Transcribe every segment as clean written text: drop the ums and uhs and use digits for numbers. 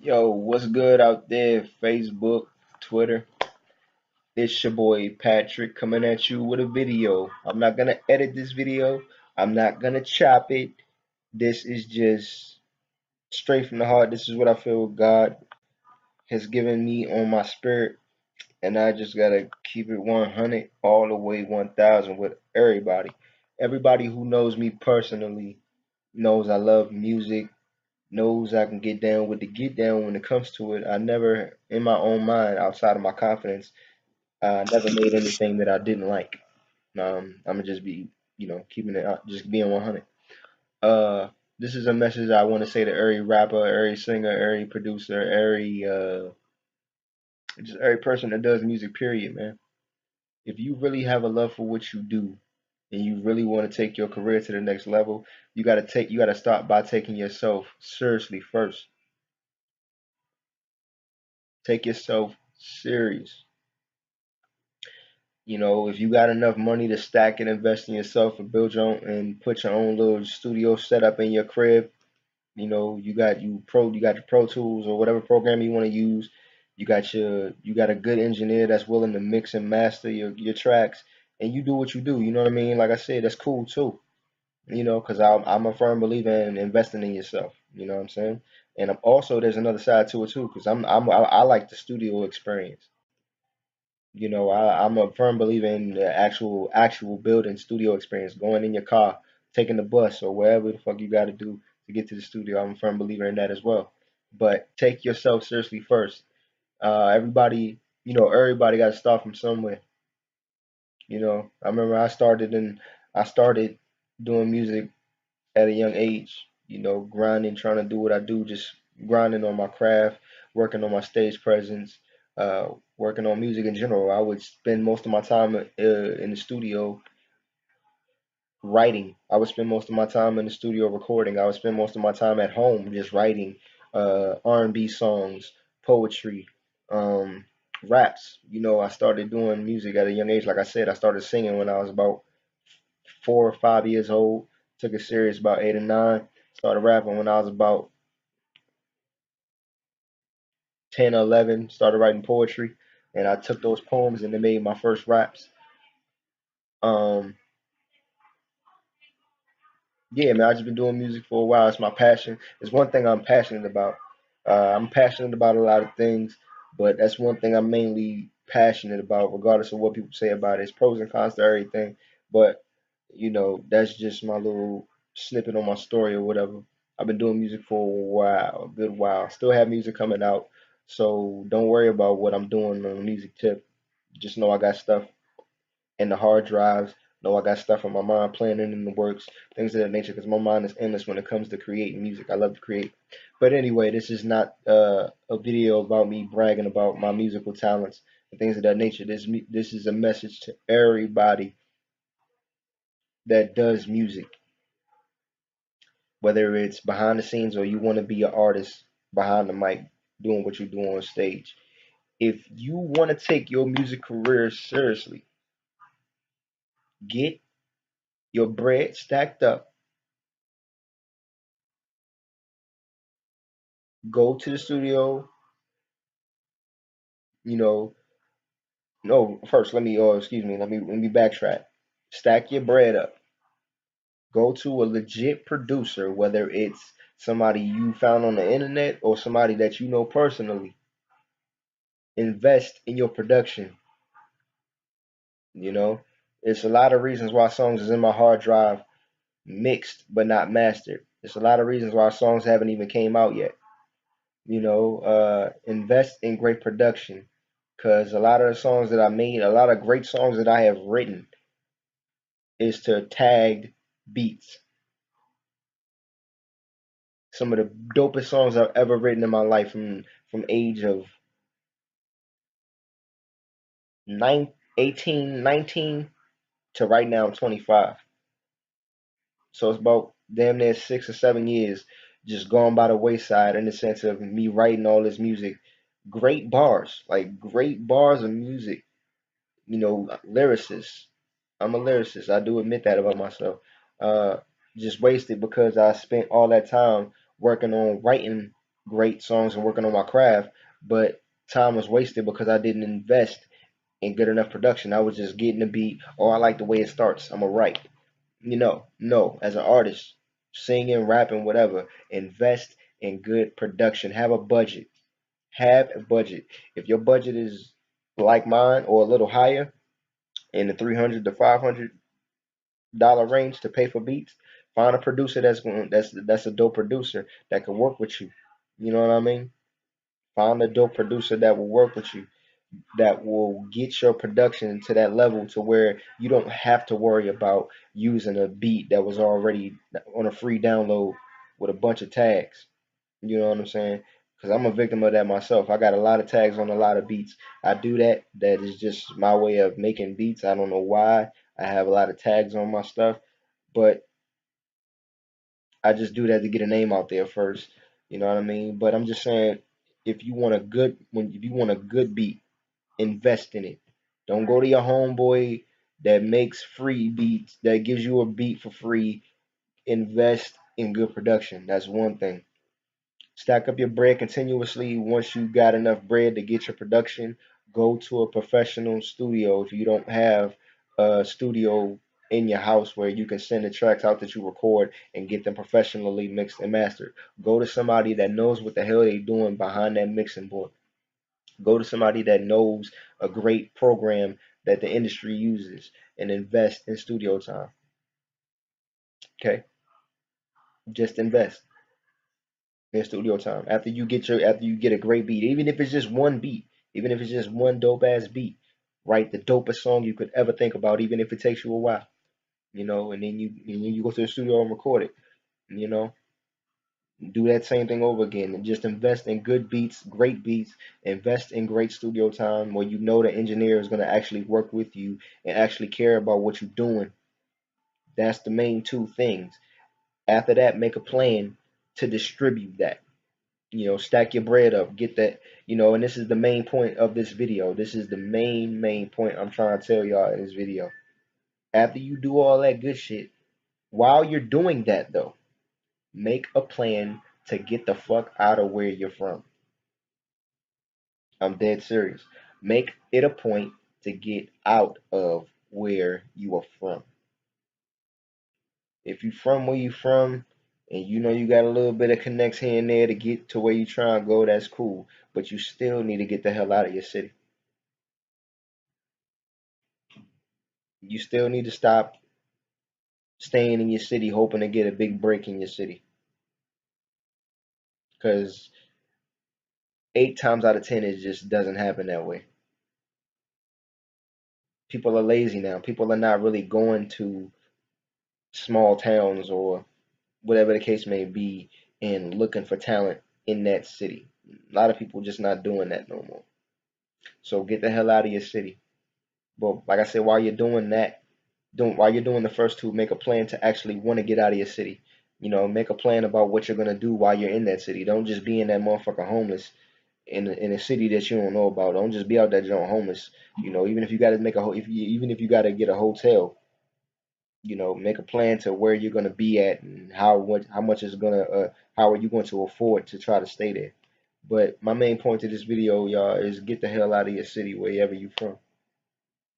Yo, what's good out there? Facebook, Twitter. It's your boy Patrick coming at you with a video. I'm not gonna edit this video. I'm not gonna chop it. This is just straight from the heart. This is what I feel God has given me on my spirit, and I just gotta keep it 100 all the way 1000 with everybody. Everybody who knows me personally knows I love music, knows I can get down with the get down when it comes to it. I never, in my own mind, outside of my confidence, never made anything that I didn't like. I'm gonna just be, keeping it, just being 100. Uh, this is a message I want to say to every rapper, every singer, every producer, just every person that does music. Period, man. If you really have a love for what you do, and you really want to take your career to the next level, you gotta start by taking yourself seriously first. Take yourself serious. If you got enough money to stack and invest in yourself and build your own and put your own little studio set up in your crib, you got your Pro Tools or whatever program you want to use. You got a good engineer that's willing to mix and master your tracks, and you do what you do. You know what I mean? Like I said, that's cool too. Because I'm a firm believer in investing in yourself. You know what I'm saying? And I'm also there's another side to it too, because I like the studio experience. I'm a firm believer in the actual building studio experience, going in your car, taking the bus or wherever the fuck you got to do to get to the studio. I'm a firm believer in that as well. But take yourself seriously first. Everybody got to start from somewhere. I remember I started doing music at a young age. Grinding, trying to do what I do, just grinding on my craft, working on my stage presence, working on music in general. I would spend most of my time in the studio writing. I would spend most of my time in the studio recording. I would spend most of my time at home just writing R&B songs, poetry, um, raps. I started doing music at a young age. Like I said, I started singing when I was about 4 or 5 years old. Took it serious about 8 or 9. Started rapping when I was about 10 or 11. Started writing poetry, and I took those poems and they made my first raps. Um, yeah, man, I just been doing music for a while. It's my passion. It's one thing I'm passionate about. I'm passionate about a lot of things, but that's one thing I'm mainly passionate about, regardless of what people say about it. It's pros and cons to everything, but that's just my little snippet on my story or whatever. I've been doing music for a while, a good while. Still have music coming out, so don't worry about what I'm doing on the music tip. Just know I got stuff in the hard drives. Know I got stuff on my mind, planning in the works, things of that nature. Because my mind is endless when it comes to creating music. I love to create. But anyway, this is not a video about me bragging about my musical talents and things of that nature. This is a message to everybody that does music, whether it's behind the scenes or you want to be an artist behind the mic, doing what you do on stage. If you want to take your music career seriously, get your bread stacked up, go to the studio. You know, no, first let me, excuse me, let me backtrack. Stack your bread up. Go to a legit producer, whether it's somebody you found on the internet or somebody that you know personally. Invest in your production. You know, it's a lot of reasons why songs is in my hard drive mixed but not mastered. There's a lot of reasons why songs haven't even came out yet. Invest in great production because a lot of the songs that I made, a lot of great songs that I have written is to tagged beats. Some of the dopest songs I've ever written in my life from age of 18, 19 to right now I'm 25. So it's about damn near 6 or 7 years just gone by the wayside in the sense of me writing all this music. Great bars, like great bars of music. Lyricist. I'm a lyricist. I do admit that about myself. Uh, just wasted because I spent all that time working on writing. great songs and working on my craft, but time was wasted because I didn't invest in good enough production. I was just getting the beat, oh, I like the way it starts, I'm gonna write. No, as an artist, singing, rapping, whatever, invest in good production. Have a budget. Have a budget. If your budget is like mine or a little higher, in the 300 to $500 range to pay for beats, find a producer that's a dope producer that can work with you. You know what I mean? Find a dope producer that will work with you, that will get your production to that level to where you don't have to worry about using a beat that was already on a free download with a bunch of tags. You know what I'm saying? Because I'm a victim of that myself. I got a lot of tags on a lot of beats. I do that. That is just my way of making beats. I don't know why I have a lot of tags on my stuff, but I just do that to get a name out there first. You know what I mean? But I'm just saying, if you want a good beat, invest in it. Don't go to your homeboy that makes free beats, that gives you a beat for free. Invest in good production. That's one thing. Stack up your bread continuously. Once you got enough bread to get your production, go to a professional studio. If you don't have a studio in your house where you can send the tracks out that you record and get them professionally mixed and mastered, go to somebody that knows what the hell they're doing behind that mixing board. Go to somebody that knows a great program that the industry uses and invest in studio time. Okay? Just invest in studio time. After you get a great beat, even if it's just one beat, even if it's just one dope ass beat, write the dopest song you could ever think about, even if it takes you a while. And then you go to the studio and record it. You know, do that same thing over again and just invest in good beats, great beats, invest in great studio time where you know the engineer is going to actually work with you and actually care about what you're doing. That's the main two things. After that, make a plan to distribute that. Stack your bread up, get that, and this is the main point of this video. This is the main point I'm trying to tell y'all in this video. After you do all that good shit, while you're doing that though, make a plan to get the fuck out of where you're from. I'm dead serious. Make it a point to get out of where you are from. If you from where you from and you know you got a little bit of connects here and there to get to where you trying to go, that's cool. But you still need to get the hell out of your city. You still need to stop staying in your city hoping to get a big break in your city. Because 8 times out of 10 it just doesn't happen that way. People are lazy now. People are not really going to small towns or whatever the case may be and looking for talent in that city. A lot of people just not doing that no more. So get the hell out of your city. But like I said, while you're doing that, while you're doing the first two, make a plan to actually want to get out of your city. Make a plan about what you're gonna do while you're in that city. Don't just be in that motherfucker homeless in a city that you don't know about. Don't just be out there joint homeless. Even if you gotta even if you gotta get a hotel, make a plan to where you're gonna be at and how much is gonna how are you going to afford to try to stay there. But my main point to this video, y'all, is get the hell out of your city wherever you from.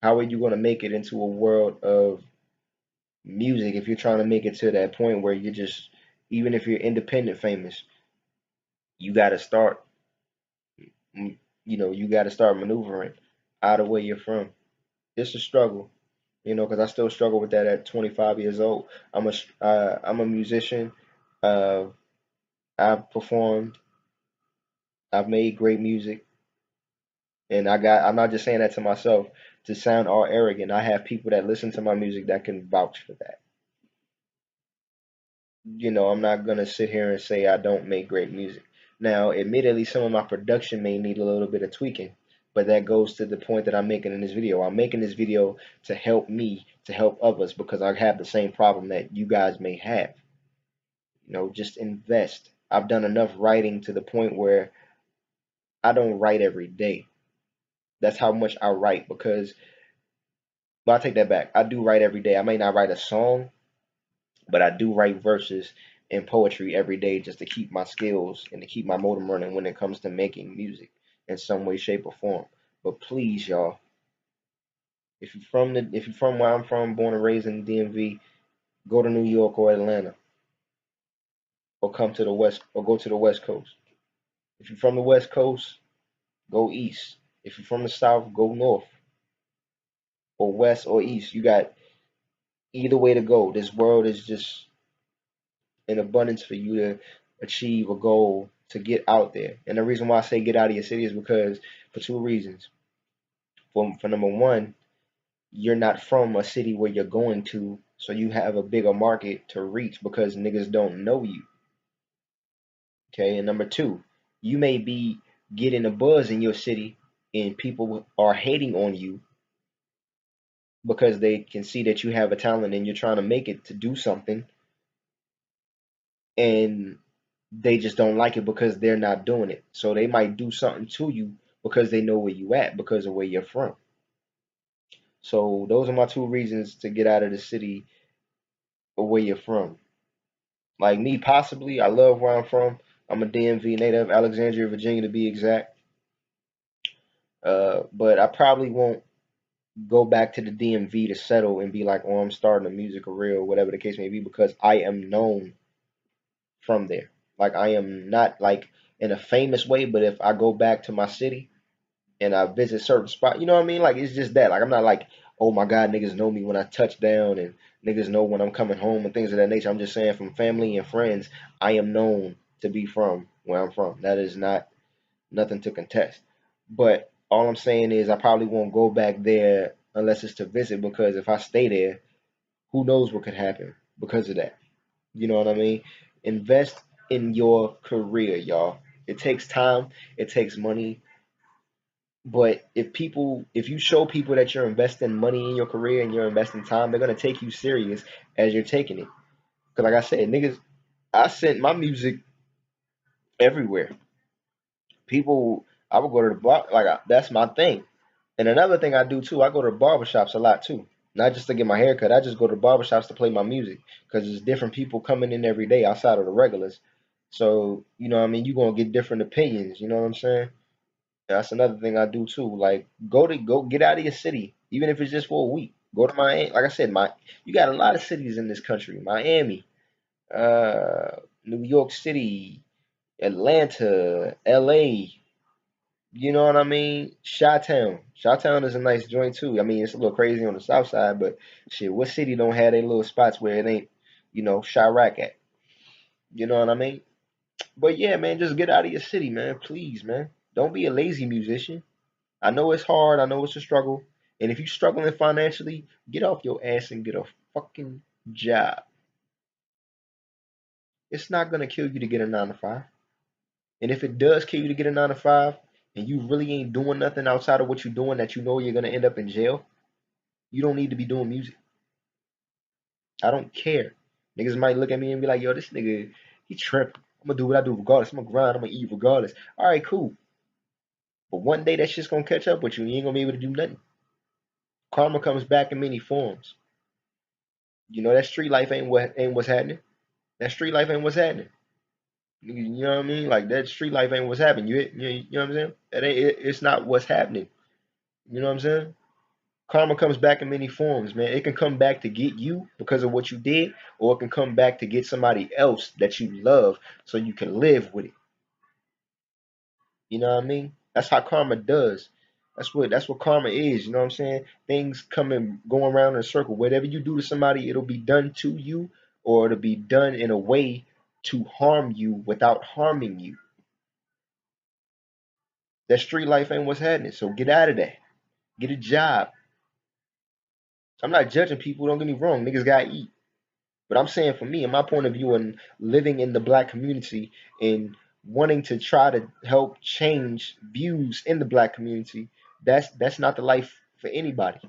How are you gonna make it into a world of music if you're trying to make it to that point where you're just, even if you're independent famous, you got to start, you got to start maneuvering out of where you're from. It's a struggle, because I still struggle with that at 25 years old. I'm a musician. Uh, I've performed. I've made great music, and I'm not just saying that to myself to sound all arrogant. I have people that listen to my music that can vouch for that. I'm not gonna sit here and say I don't make great music. Now, admittedly, some of my production may need a little bit of tweaking, but that goes to the point that I'm making in this video. I'm making this video to help me, to help others, because I have the same problem that you guys may have. Just invest. I've done enough writing to the point where I don't write every day. That's how much I write because, well, I take that back. I do write every day. I may not write a song, but I do write verses in poetry every day just to keep my skills and to keep my motor running when it comes to making music in some way, shape, or form. But please, y'all, if you're from where I'm from, born and raised in the DMV, go to New York or Atlanta, or come to the west, or go to the West Coast. If you're from the West Coast, go east. If you're from the South, go north or west or east. You got either way to go. This world is just in abundance for you to achieve a goal to get out there. And the reason why I say get out of your city is because for two reasons. For number one, you're not from a city where you're going to, so you have a bigger market to reach because niggas don't know you. Okay, and number two, you may be getting a buzz in your city and people are hating on you because they can see that you have a talent and you're trying to make it to do something, and they just don't like it because they're not doing it. So they might do something to you because they know where you at because of where you're from. So those are my two reasons to get out of the city or where you're from. Like me, possibly, I love where I'm from. I'm a DMV native, Alexandria, Virginia to be exact. But I probably won't go back to the DMV to settle and be like, oh, I'm starting a music career or whatever the case may be, because I am known from there. Like I am not like in a famous way, but if I go back to my city and I visit certain spots, you know what I mean? Like it's just that. Like I'm not like, oh my God, niggas know me when I touch down and niggas know when I'm coming home and things of that nature. I'm just saying from family and friends, I am known to be from where I'm from. That is not nothing to contest. But all I'm saying is I probably won't go back there unless it's to visit, because if I stay there, who knows what could happen because of that. You know what I mean? Invest in your career, y'all. It takes time, it takes money, but if you show people that you're investing money in your career and you're investing time, they're gonna take you serious as you're taking it. Cause like I said, niggas, I sent my music everywhere. People, I would go to the bar, like that's my thing. And another thing I do too, I go to barbershops a lot too. Not just to get my hair cut, I just go to barbershops to play my music because there's different people coming in every day outside of the regulars. So, you know what I mean? You're going to get different opinions. You know what I'm saying? That's another thing I do too. Like, go get out of your city, even if it's just for a week. Go to Miami. Like I said, you got a lot of cities in this country: Miami, uh, New York City, Atlanta, LA. You know what I mean? Chi-Town. Chi-Town is a nice joint too. I mean, it's a little crazy on the south side, but shit, what city don't have their little spots where it ain't, Chirac at? You know what I mean? But yeah, man, just get out of your city, man. Please, man. Don't be a lazy musician. I know it's hard. I know it's a struggle. And if you're struggling financially, get off your ass and get a fucking job. It's not gonna kill you to get a 9 to 5. And if it does kill you to get a 9 to 5, and you really ain't doing nothing outside of what you're doing that you know you're gonna end up in jail, you don't need to be doing music. I don't care. Niggas might look at me and be like, yo, this nigga, he tripping. I'm gonna do what I do regardless. I'm gonna grind. I'm gonna eat regardless. All right, cool. But one day that shit's gonna catch up with you and you ain't gonna be able to do nothing. Karma comes back in many forms. You know that street life ain't what's happening. That street life ain't what's happening. You know what I mean? Like that street life ain't what's happening. You know what I'm saying? It's not what's happening. You know what I'm saying? Karma comes back in many forms, man. It can come back to get you because of what you did, or it can come back to get somebody else that you love so you can live with it. You know what I mean? That's how karma does. That's what karma is. You know what I'm saying? Things come and go around in a circle. Whatever you do to somebody, it'll be done to you, or it'll be done in a way to harm you without harming you. That street life ain't what's happening. So get out of that. Get a job. I'm not judging people. Don't get me wrong. Niggas gotta eat. But I'm saying for me, in my point of view, and living in the black community and wanting to try to help change views in the black community, that's not the life for anybody.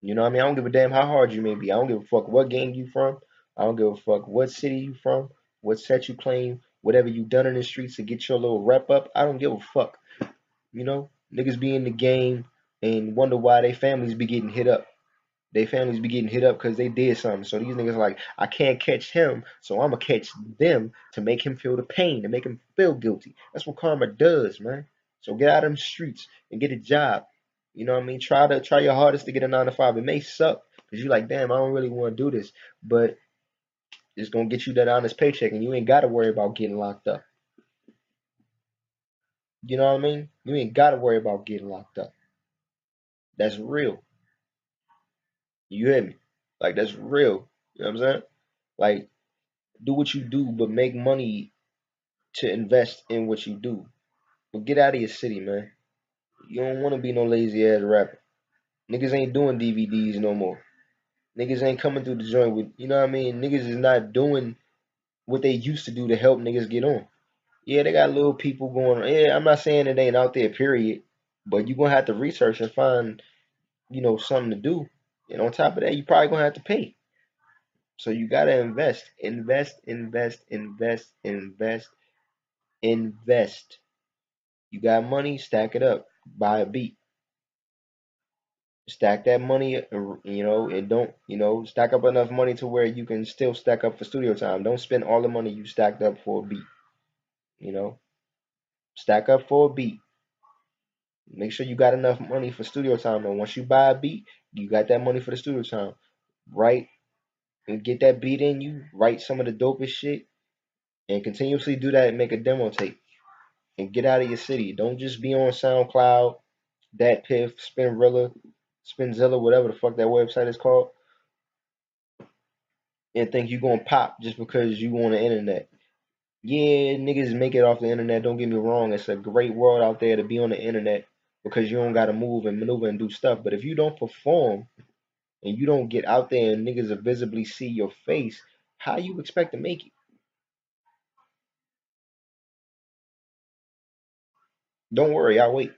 You know what I mean? I don't give a damn how hard you may be. I don't give a fuck what gang you from. I don't give a fuck what city you from, what set you claim, whatever you done in the streets to get your little rep up. I don't give a fuck. Niggas be in the game and wonder why their families be getting hit up. They families be getting hit up because they did something. So these niggas like, I can't catch him, so I'ma catch them to make him feel the pain, to make him feel guilty. That's what karma does, man. So get out of them streets and get a job. You know what I mean? Try your hardest to get a 9 to 5. It may suck because you like, damn, I don't really want to do this, but it's gonna get you that honest paycheck, and you ain't gotta worry about getting locked up. You know what I mean? You ain't gotta worry about getting locked up. That's real. You hear me? Like that's real. You know what I'm saying? Like do what you do, but make money to invest in what you do. But get out of your city, man. You don't want to be no lazy ass rapper. Niggas ain't doing DVDs no more. Niggas ain't coming through the joint with, you know what I mean? Niggas is not doing what they used to do to help niggas get on. Yeah, they got little people going on. Yeah, I'm not saying it ain't out there, period. But you gonna have to research and find, something to do. And on top of that, you probably gonna have to pay. So you gotta invest. Invest, invest, invest, invest, invest. You got money, stack it up. Buy a beat. Stack that money, and don't, stack up enough money to where you can still stack up for studio time. Don't spend all the money you stacked up for a beat. You know, stack up for a beat. Make sure you got enough money for studio time. And once you buy a beat, you got that money for the studio time. Write and get that beat in you. Write some of the dopest shit and continuously do that and make a demo tape and get out of your city. Don't just be on SoundCloud, DatPiff, Spinzilla, whatever the fuck that website is called, and think you gonna pop just because you on the internet. Yeah, niggas make it off the internet. Don't get me wrong. It's a great world out there to be on the internet because you don't gotta move and maneuver and do stuff. But if you don't perform and you don't get out there and niggas will visibly see your face, how you expect to make it? Don't worry, I'll wait.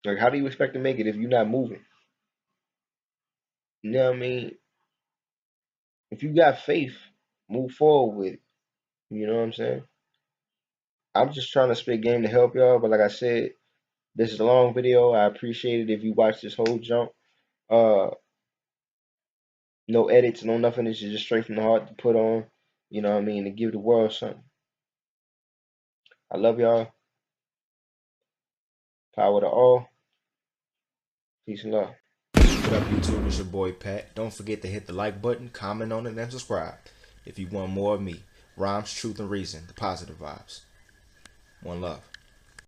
Like, how do you expect to make it if you're not moving? You know what I mean? If you got faith, move forward with it. You know what I'm saying? I'm just trying to spit game to help y'all, but like I said, this is a long video. I appreciate it if you watch this whole jump. Uh, no edits, no nothing. It's just straight from the heart to put on. You know what I mean? To give the world something. I love y'all. Power to all. Peace and love. What up, YouTube? It's your boy Pat. Don't forget to hit the like button, comment on it, and subscribe if you want more of me. Rhymes, truth, and reason. The positive vibes. One love.